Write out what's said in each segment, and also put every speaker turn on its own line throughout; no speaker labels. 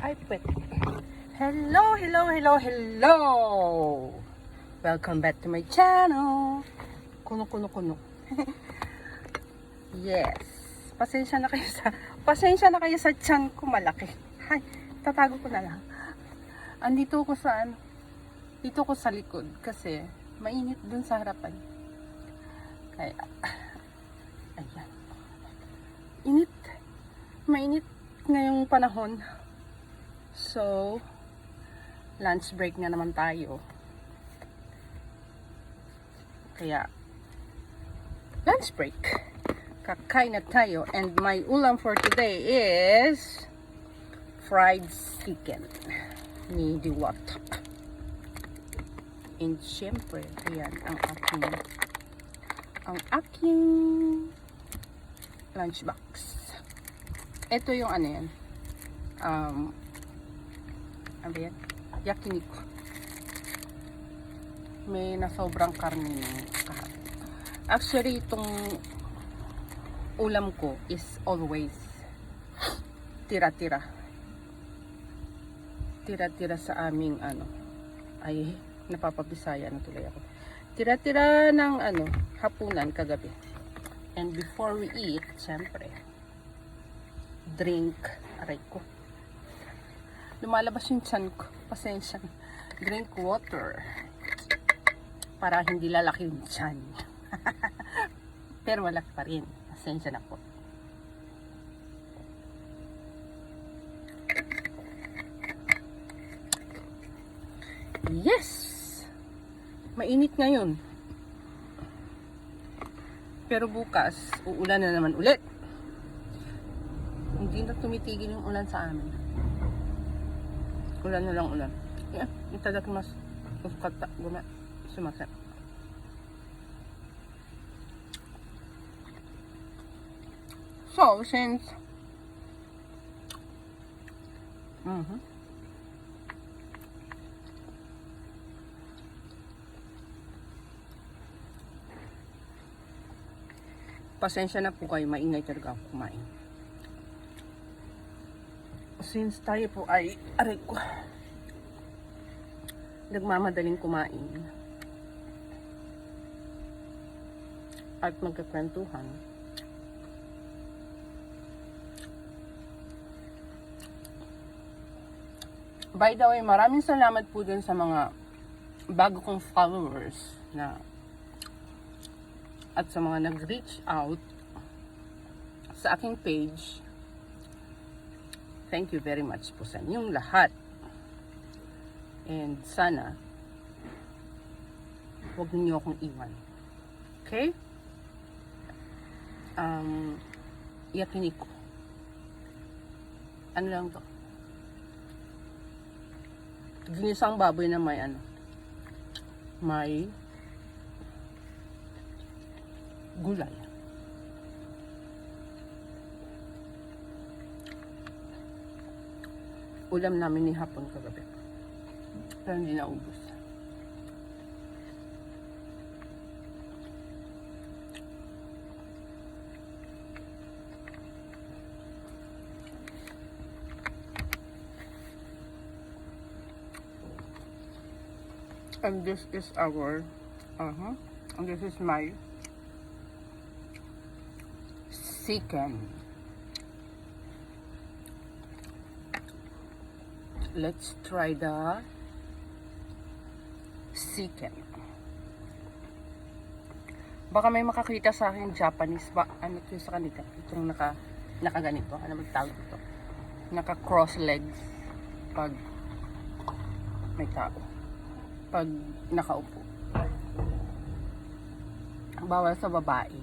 Ay, pwede. Hello, hello, hello, hello! Welcome back to my channel. Kuno. Yes. Pasensya na kayo sa tiyan ko malaki. Hay, tatago ko na lang. Andito ko sa dito ko sa likod kasi mainit dun sa harapan. Kaya, ayan. Mainit ngayong panahon. So, lunch break na naman tayo. Kaya, lunch break. Kakain na tayo. And my ulam for today is fried chicken ni Diwat. And syempre, ayan ang aking lunchbox. Ito yung ano yan. Ano yan? Yakiniku. May nasobrang karne ng kahapon. Actually, itong ulam ko is always tira-tira. Tira-tira sa aming ay napapabisaya na tuloy ako. Tira-tira ng hapunan kagabi. And before we eat, syempre, drink. Aray ko. Lumalabas yung tiyan ko. Pasensya. Drink water. Para hindi lalaki yung tiyan. Pero wala pa rin. Pasensya na po. Yes! Mainit ngayon. Pero bukas, uulan na naman ulit. Hindi na tumitigil yung ulan sa amin. Ulan na lang ulan. Itadakimasu. Uskata. Guma. Sumasen. So, since pasensya na po kayo, maingay talaga ako kumain. Since tayo po ay, aray ko, nagmamadaling kumain at magkakwentuhan, by the way, maraming salamat po dun sa mga bago kong followers na at sa mga nag-reach out sa aking page. Thank you very much po sa inyong lahat. And sana huwag niyo akong iwan. Okay? Yakiniku. Ano lang to? Ginisang baboy na may may gulay. Ulam namin ni hapon kagabi. Pero hindi naubos. And this is our and this is my chicken. Let's try the chicken. Baka may makakita sa akin Japanese ba? Ano to sa kanila? Itong nakaganito. Ano magtawag ito? Naka-cross legs pag may tao. Pag nakaupo. Bawal sa babae.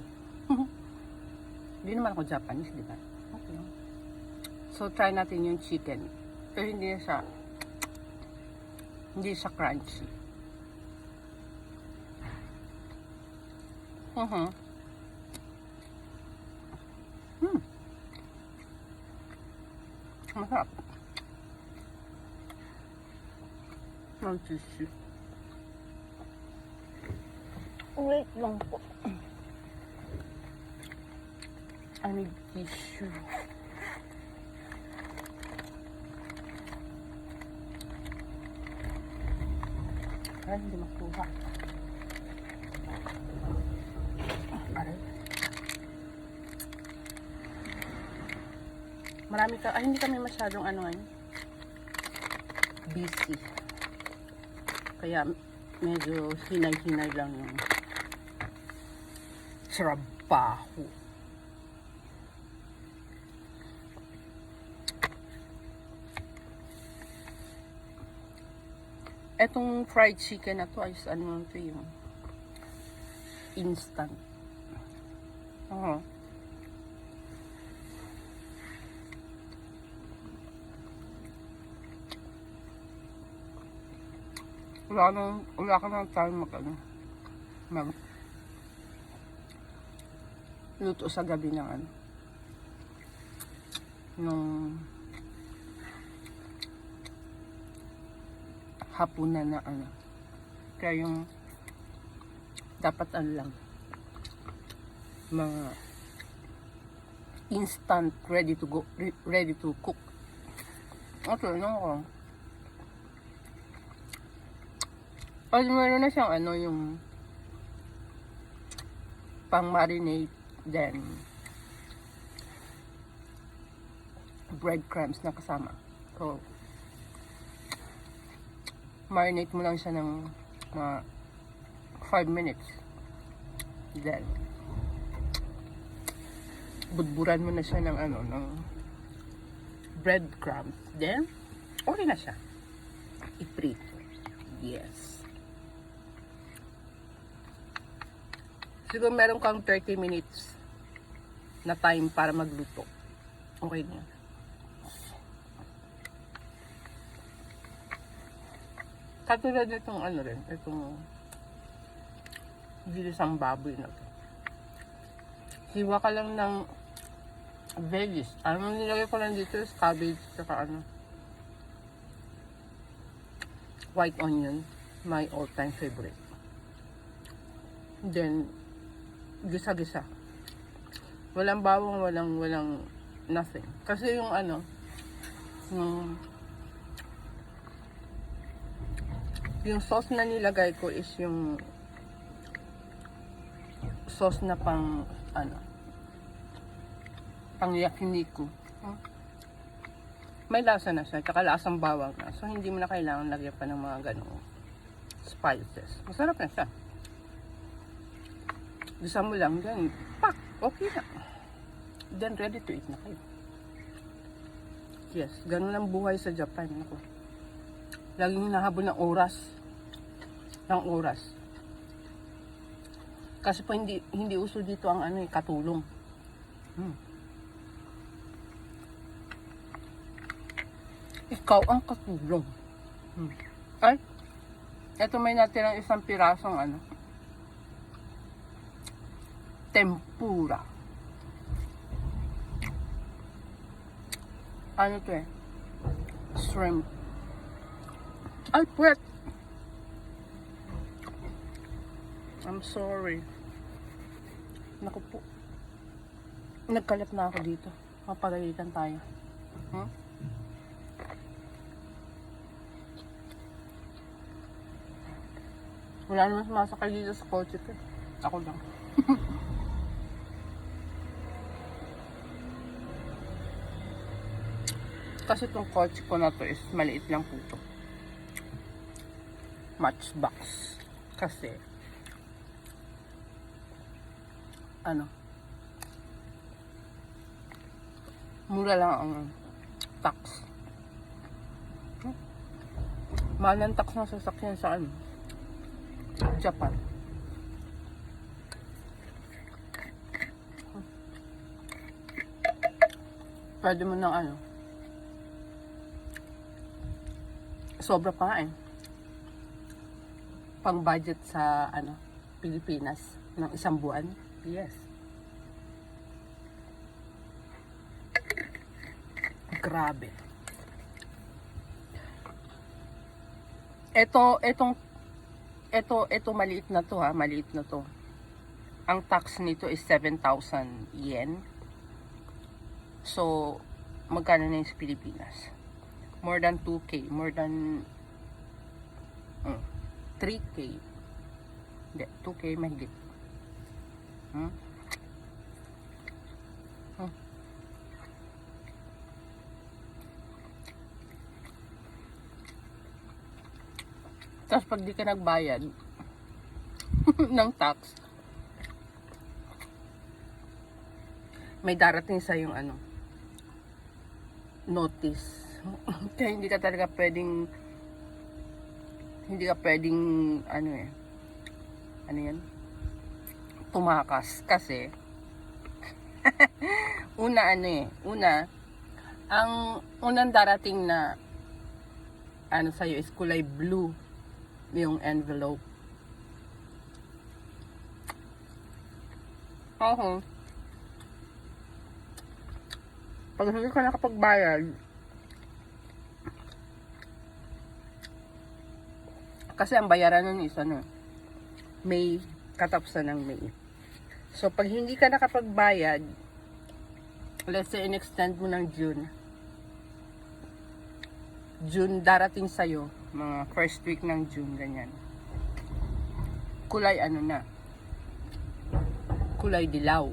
Hindi naman ako Japanese, di ba? Okay. So, try natin yung chicken. Pero hindi siya crunchy. Masarap. Ang tissue. Wait lang po. I need tissue. Ay, hindi makuha. Aray. Marami ka, hindi kami masyadong ano ngayon. Busy. Kaya medyo hinay-hinay lang yung trabaho. Etong fried chicken na to ay ano to yung instant. Wala ka nang time mag luto sa gabi ng nung hapunan na kaya yung dapat lang mga instant ready to cook. Okay, ko. Ay, meron na siyang yung pang marinate, then breadcrumbs na kasama. So, marinate mo lang siya ng 5 minutes. Then, budburan mo na siya ng ng breadcrumbs. Then, okay na siya. I-prito. Yes. Siguro meron kang 30 minutes na time para magluto. Okay na. Katulad nitong itong ginisang baboy na to. Hiwa ka lang ng veggies. Nilagay ko lang dito is cabbage, saka white onion, my all-time favorite. Then, gisa-gisa. Walang bawang, walang nothing. Kasi yung yung sauce na nilagay ko is yung sauce na pang yakiniku. May lasa na siya, tsaka lasang bawang na. So, hindi mo na kailangan lagyan pa ng mga ganong spices. Masarap na siya. Gusto mo lang, then, pak! Okay na. Then, ready to eat na kayo. Yes, ganun ang buhay sa Japan. Ako. Laging hinahabol ng oras. Kasi po hindi uso dito ang katulong. Ikaw ang katulong. Ay, eto may natirang isang pirasong tempura. Ano to shrimp. Ay, puwet. I'm sorry. Naku po. Nagkalat na ako dito. Mapagalitan tayo. Wala naman sumasakay dito sa kotse ko. Ako lang. Kasi itong kotse ko na to is maliit lang po ito. Matchbox. Kasi mura lang ang tax. Mahal ng tax ng sasakyan sa Japan. Pwede mo ng sobra pa pang budget sa Pilipinas ng isang buwan. Yes. Grabe. Ito maliit na to maliit na to. Ang tax nito is 7,000 yen. So, magkano na yung sa Pilipinas? More than 2K, more than 3K. Hindi, 2K mahigit. Hmm? Hmm. Tapos pag di ka nagbayad ng tax, may darating sa yung ano, notice. Kaya hindi ka talaga pwedeng ano eh, ano yan, tumakas kasi una ang unang darating na ano sa'yo is kulay blue yung envelope. Pag hindi ka nakapagbayad, kasi ang bayaran nun is ano, May, katapusan ng May. So, pag hindi ka nakapagbayad, let's say, in-extend mo ng June darating sa'yo, mga first week ng June, ganyan. Kulay ano na, kulay dilaw.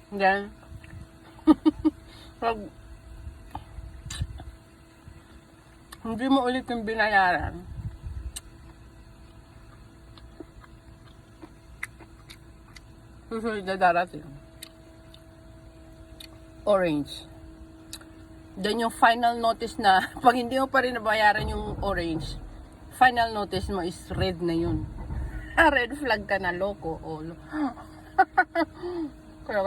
Then, pag hindi mo ulit yung binayaran, susunod na darating, orange. Then yung final notice na, pag hindi mo pa rin nabayaran yung orange, final notice mo is red na yun. Red flag ka na, loko. Kaya,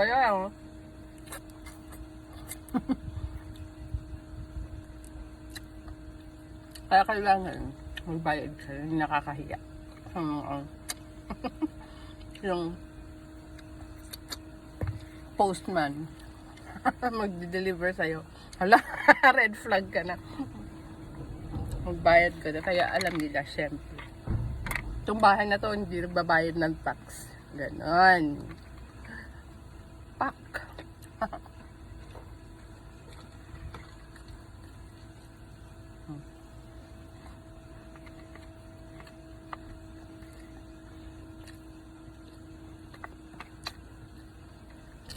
kaya kailangan magbayad ka, hindi nakakahiya. Yung postman magde-deliver sa'yo, hala, red flag ka na. Magbayad ka na, kaya alam nila, syempre. Itong bahay na to, hindi nagbabayad ng tax. Ganon. Pak.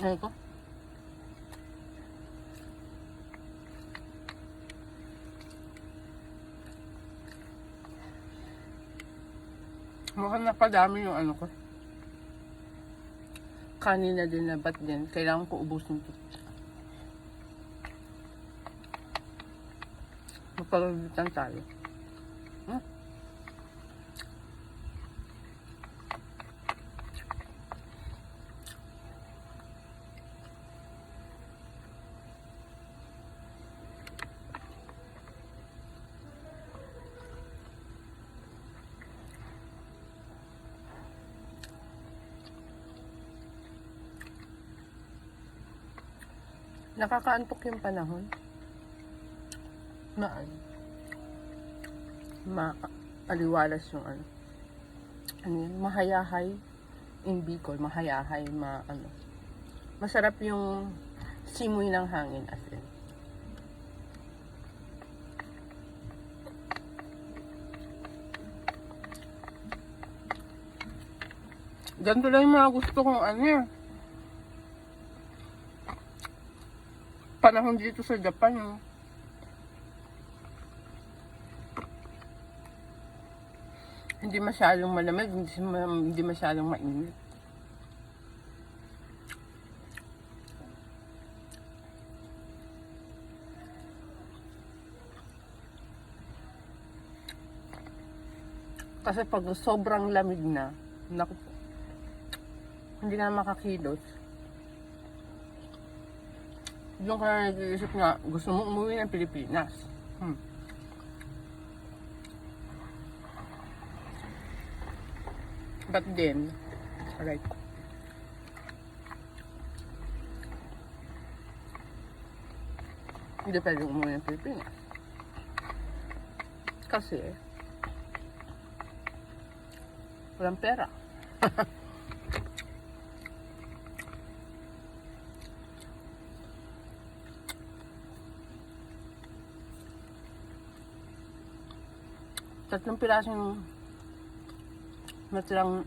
Ano ko? Mukhang napadami yung ano ko. Kanina din na ba't din. Kailangan ko ubusin ito. Magpagagitan tayo. Nakakaantok yung panahon. Aliwalas yung ano. Ano yun? Mahayahay. In Bicol, mahayahay, ano. Masarap yung simoy ng hangin as in. Ganito lang yung mga gusto kong ano eh. Panahon dito sa Japan, no? Hindi masyadong malamig, hindi masyadong mainit. Kasi pag sobrang lamig na, naku, hindi ka na makakilos. Doon ka na nag-iisip na gusto mo umuwi ng Pilipinas. But then, alright. Hindi pwedeng umuwi ng Pilipinas. Kasi, walang pera. 3 pirasong natirang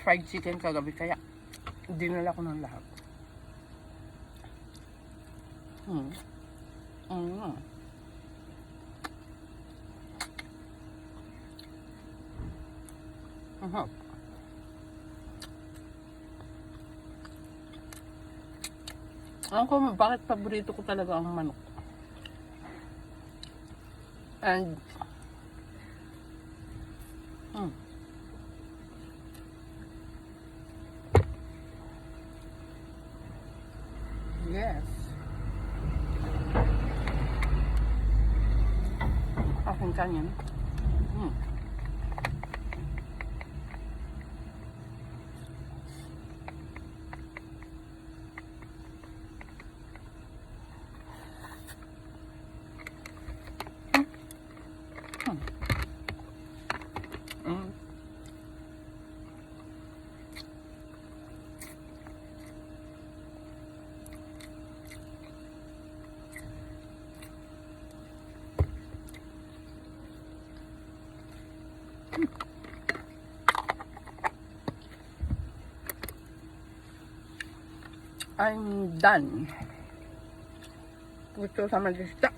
fried chicken kagabi, kaya dinala ko ng lahat. Alam ko bakit paborito ko talaga ang manok. And yes, aking kanyan. I'm done with sama lista.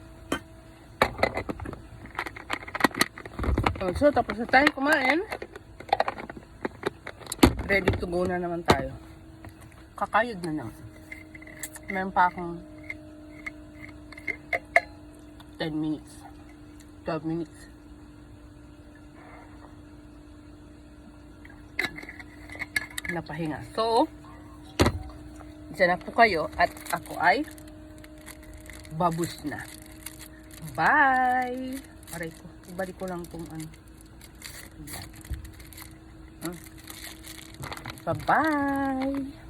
So, tapos na tayo kumain. Ready to go na naman tayo. Kakayod na naman. Meron pa akong 10 minutes. 12 minutes. Napahinga. So, dyan na po kayo at ako ay babus na. Bye! Aray ko. Ibalik ko lang itong ano. Bye-bye!